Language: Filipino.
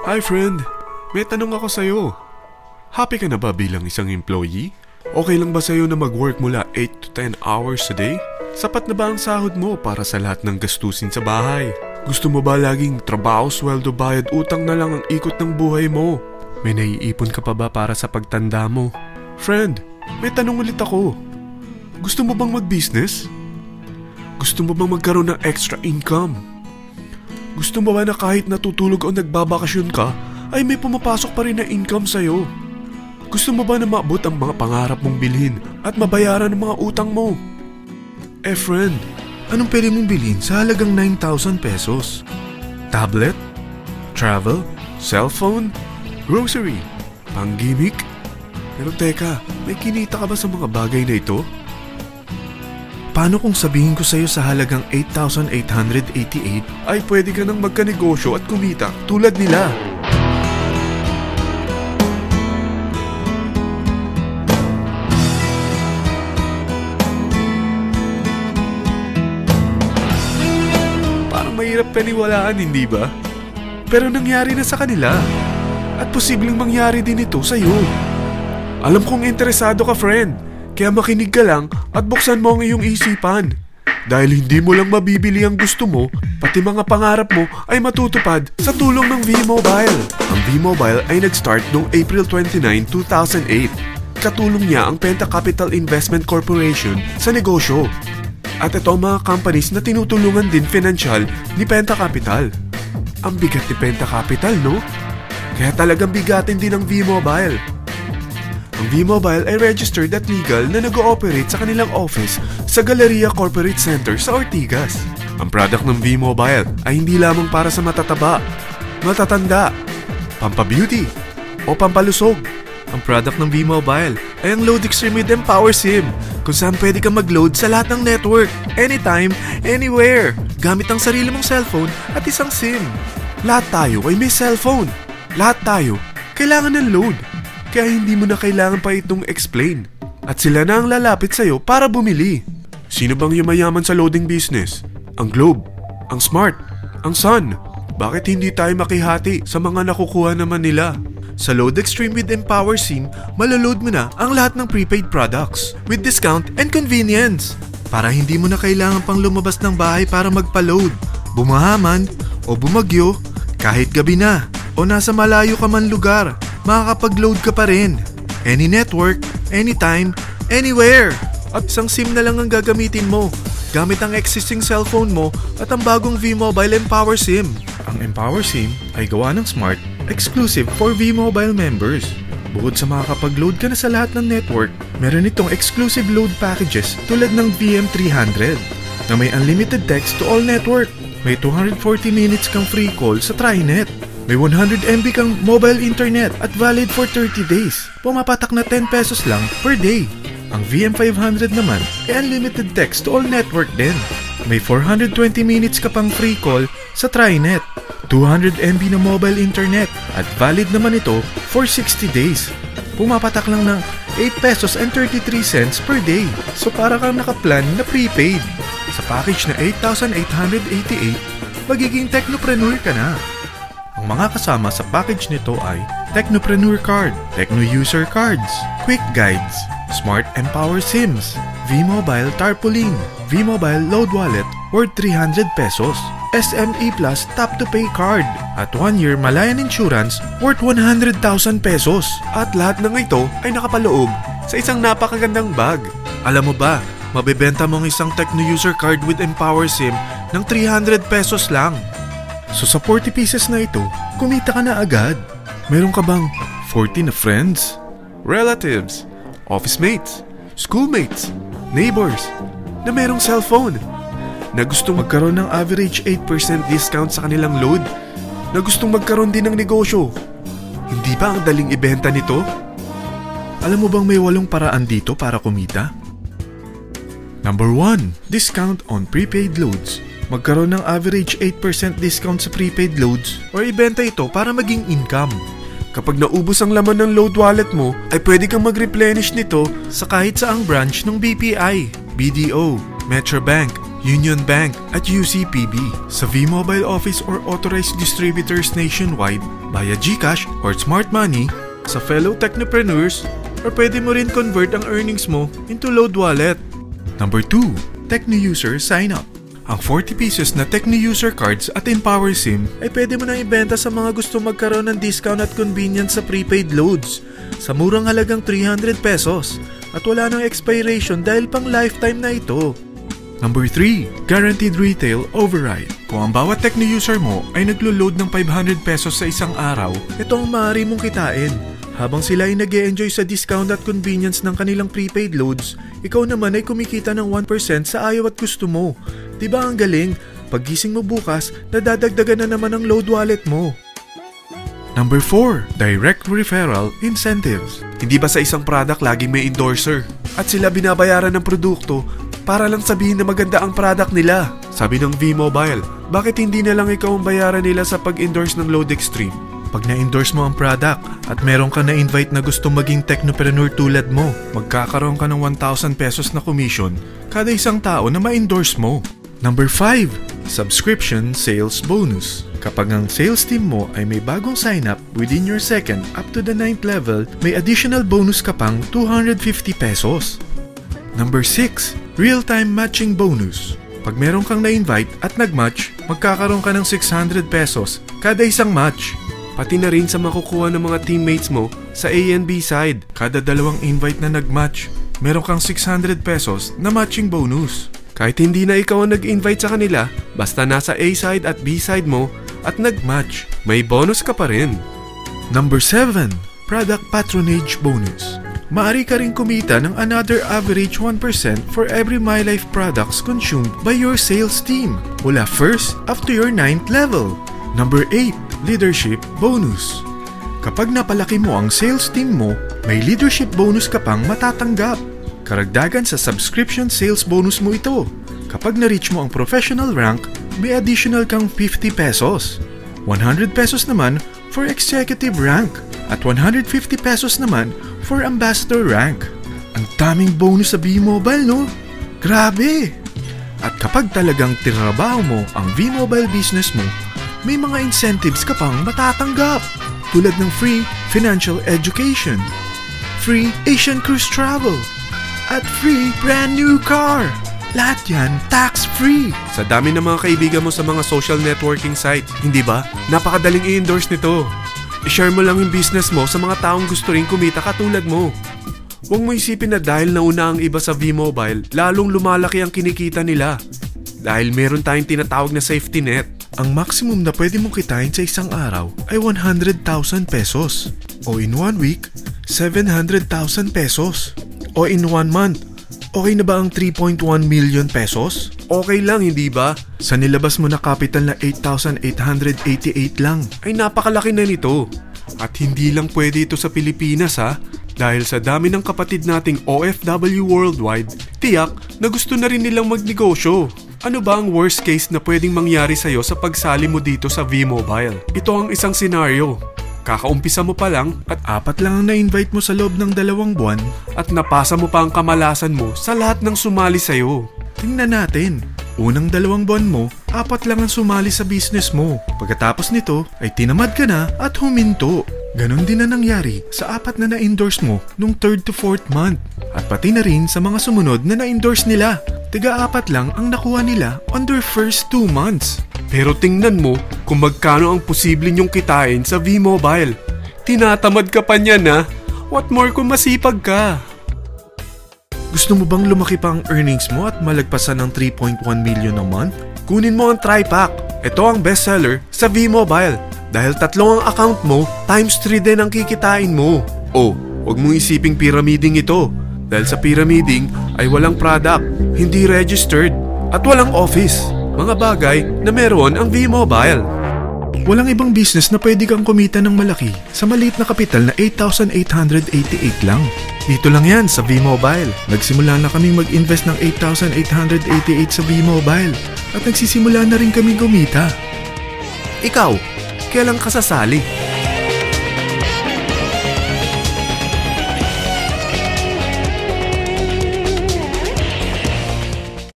Hi friend, may tanong ako sa'yo. Happy ka na ba bilang isang employee? Okay lang ba sa'yo na mag-work mula 8 to 10 hours a day? Sapat na ba ang sahod mo para sa lahat ng gastusin sa bahay? Gusto mo ba laging trabaho, sweldo, bayad, utang na lang ang ikot ng buhay mo? May naiipon ka pa ba para sa pagtanda mo? Friend, may tanong ulit ako. Gusto mo bang mag-business? Gusto mo bang magkaroon ng extra income? Gusto mo ba na kahit natutulog o nagbabakasyon ka, ay may pumapasok pa rin na income sa'yo? Gusto mo ba na maabot ang mga pangarap mong bilhin at mabayaran ang mga utang mo? Eh friend, anong pwede mong bilhin sa halagang 9,000 pesos? Tablet? Travel? Cellphone? Grocery? Pang-gimmick? Pero teka, may kinita ka ba sa mga bagay na ito? Paano kung sabihin ko sa'yo sa halagang 8,888 ay pwede ka nang magkanegosyo at kumita tulad nila? Parang mahirap paniwalaan, hindi ba? Pero nangyari na sa kanila. At posibleng mangyari din ito sa'yo. Alam kong interesado ka, friend. Kaya makinig ka lang at buksan mo ang iyong isipan. Dahil hindi mo lang mabibili ang gusto mo, pati mga pangarap mo ay matutupad sa tulong ng V-Mobile. Ang V-Mobile ay nag-start noong April 29, 2008. Katulong niya ang Penta Capital Investment Corporation sa negosyo. At ito ang mga companies na tinutulungan din financial ni Penta Capital. Ang bigat ni Penta Capital, no? Kaya talagang bigatin din ang V-Mobile. Ang V-Mobile ay registered at legal na nag-ooperate sa kanilang office sa Galleria Corporate Center sa Ortigas. Ang product ng V-Mobile ay hindi lamang para sa matataba, matatanda, pampabeauty, o pampalusog. Ang product ng V-Mobile ay ang Load Extreme with Empower SIM, kung saan pwede kang mag-load sa lahat ng network, anytime, anywhere, gamit ang sarili mong cellphone at isang SIM. Lahat tayo ay may cellphone. Lahat tayo kailangan ng load. Kaya hindi mo na kailangan pa itong explain. At sila na ang lalapit sa'yo para bumili. Sino bang yumayaman sa loading business? Ang Globe, ang Smart, ang Sun. Bakit hindi tayo makihati sa mga nakukuha naman nila? Sa Load Extreme with Empower SIM, malaload mo na ang lahat ng prepaid products with discount and convenience. Para hindi mo na kailangan pang lumabas ng bahay para magpa-load. Bumahaman o bumagyo, kahit gabi na o nasa malayo ka man lugar, makakapag-load ka pa rin. Any network, anytime, anywhere. At isang SIM na lang ang gagamitin mo gamit ang existing cellphone mo at ang bagong V-Mobile Empower SIM. Ang Empower SIM ay gawa ng Smart, exclusive for V-Mobile members. Bukod sa makakapag-load ka na sa lahat ng network, meron itong exclusive load packages tulad ng VM300 na may unlimited text to all network. May 240 minutes kang free call sa TriNet. May 100 MB kang mobile internet at valid for 30 days. Pumapatak na 10 pesos lang per day. Ang VM500 naman ay unlimited text to all network din. May 420 minutes ka pang free call sa TriNet. 200 MB na mobile internet at valid naman ito for 60 days. Pumapatak lang ng 8 pesos and 33 cents per day. So para kang nakaplan na prepaid. Sa package na 8,888, magiging technopreneur ka na. Ang mga kasama sa package nito ay Technopreneur Card, Techno User Cards, Quick Guides, Smart Empower SIMs, V-Mobile Tarpaulin, V-Mobile Load Wallet worth 300 pesos, SME Plus Tap to Pay Card, at 1-year Malayan Insurance worth 100,000 pesos. At lahat ng ito ay nakapaloob sa isang napakagandang bag. Alam mo ba, mabebenta mo ang isang Techno User Card with Empower SIM ng 300 pesos lang. So sa 40 pieces na ito, kumita ka na agad. Meron ka bang 40 na friends, relatives, office mates, schoolmates, neighbors na merong cellphone, na gustong magkaroon ng average 8% discount sa kanilang load, na gustong magkaroon din ng negosyo? Hindi ba ang daling ibenta nito? Alam mo bang may 8 paraan dito para kumita? Number 1. Discount on prepaid loads. Magkaroon ng average 8% discount sa prepaid loads o ibenta ito para maging income. Kapag naubos ang laman ng load wallet mo, ay pwede kang mag-replenish nito sa kahit saang branch ng BPI, BDO, Metrobank, Union Bank at UCPB. Sa V-Mobile office or authorized distributors nationwide, via GCash or Smart Money, sa fellow technopreneurs, or pwede mo rin convert ang earnings mo into load wallet. Number 2. Techno-User Sign Up. Ang 40 pesos na Techno-User Cards at Empower SIM ay pwede mo nang ibenta sa mga gusto magkaroon ng discount at convenience sa prepaid loads sa murang halagang 300 pesos at wala nang expiration dahil pang lifetime na ito. Number 3. Guaranteed Retail Override. Kung ang bawat Techno-User mo ay naglo-load ng 500 pesos sa isang araw, ito ang maaari mong kitain. Habang sila ay nag-e-enjoy sa discount at convenience ng kanilang prepaid loads, ikaw naman ay kumikita ng 1% sa ayaw at gusto mo. Diba ang galing? Paggising mo bukas, nadadagdagan na naman ang load wallet mo. Number 4. Direct Referral Incentives. Hindi ba sa isang product laging may endorser? At sila binabayaran ng produkto para lang sabihin na maganda ang product nila. Sabi ng V-Mobile, bakit hindi na lang ikaw ang bayaran nila sa pag-endorse ng Load Extreme? Pag na-endorse mo ang product at meron ka na-invite na gusto maging technopreneur tulad mo, magkakaroon ka ng 1,000 pesos na commission kada isang tao na ma-endorse mo. Number 5. Subscription Sales Bonus. Kapag ang sales team mo ay may bagong sign-up within your second up to the 9th level, may additional bonus ka pang 250 pesos. Number 6. Real-Time Matching Bonus. Pag meron kang na-invite at nag-match, magkakaroon ka ng 600 pesos kada isang match. Pati na rin sa makukuha ng mga teammates mo sa A and B side. Kada dalawang invite na nag-match, meron kang 600 pesos na matching bonus. Kahit hindi na ikaw ang nag-invite sa kanila, basta nasa A side at B side mo at nag-match, may bonus ka pa rin. Number 7. Product Patronage Bonus. Maaari ka rin kumita ng another average 1% for every MyLife products consumed by your sales team mula first up to your 9th level. Number 8. Leadership Bonus. Kapag napalaki mo ang sales team mo, may leadership bonus ka pang matatanggap. Karagdagan sa subscription sales bonus mo ito. Kapag na-reach mo ang professional rank, may additional kang 50 pesos. 100 pesos naman for executive rank at 150 pesos naman for ambassador rank. Ang daming bonus sa V-Mobile, no? Grabe! At kapag talagang tinrabaho mo ang V-Mobile business mo, may mga incentives ka pang matatanggap tulad ng free financial education, free Asian cruise travel, at free brand new car. Lahat yan tax-free. Sa dami ng mga kaibigan mo sa mga social networking site, hindi ba? Napakadaling i-endorse nito. I-share mo lang yung business mo sa mga taong gusto rin kumita katulad mo. Huwag mo isipin na dahil nauna ang iba sa V-Mobile, lalong lumalaki ang kinikita nila. Dahil meron tayong tinatawag na safety net. Ang maximum na pwede mong kitain sa isang araw ay 100,000 pesos. O in 1 week, 700,000 pesos. O in 1 month, okay na ba ang 3.1 million pesos? Okay lang, hindi ba? Sa nilabas mo na capital na 8,888 lang, ay napakalaki na nito. At hindi lang pwede ito sa Pilipinas ha, dahil sa dami ng kapatid nating OFW worldwide, tiyak na gusto na rin nilang magnegosyo. Ano ba ang worst case na pwedeng mangyari sa'yo sa pagsali mo dito sa V-Mobile? Ito ang isang senaryo. Kakaumpisa mo pa lang at 4 lang ang na-invite mo sa loob ng 2 buwan at napasa mo pa ang kamalasan mo sa lahat ng sumali sa'yo. Tingnan natin. Unang 2 buwan mo, 4 lang ang sumali sa business mo. Pagkatapos nito ay tinamad ka na at huminto. Ganon din na nangyari sa 4 na na-endorse mo nung 3rd to 4th month. At pati na rin sa mga sumunod na na-endorse nila. Tiga-4 lang ang nakuha nila on their first 2 months. Pero tingnan mo kung magkano ang posible nyong kitain sa V-Mobile. Tinatamad ka pa niyan ha? What more kung masipag ka? Gusto mo bang lumaki pa ang earnings mo at malagpasan ng 3.1 million a month? Kunin mo ang TriPack. Ito ang bestseller sa V-Mobile. Dahil 3 ang account mo, times 3 din ang kikitain mo. Oh, huwag mong isiping pyramiding ito. Dahil sa pyramiding ay walang product, hindi registered, at walang office. Mga bagay na meron ang V-Mobile. Walang ibang business na pwede kang kumita ng malaki sa maliit na kapital na 8,888 lang. Dito lang yan sa V-Mobile. Nagsimula na kaming mag-invest ng 8,888 sa V-Mobile at nagsisimula na rin kaming kumita. Ikaw, kailan ka sasali?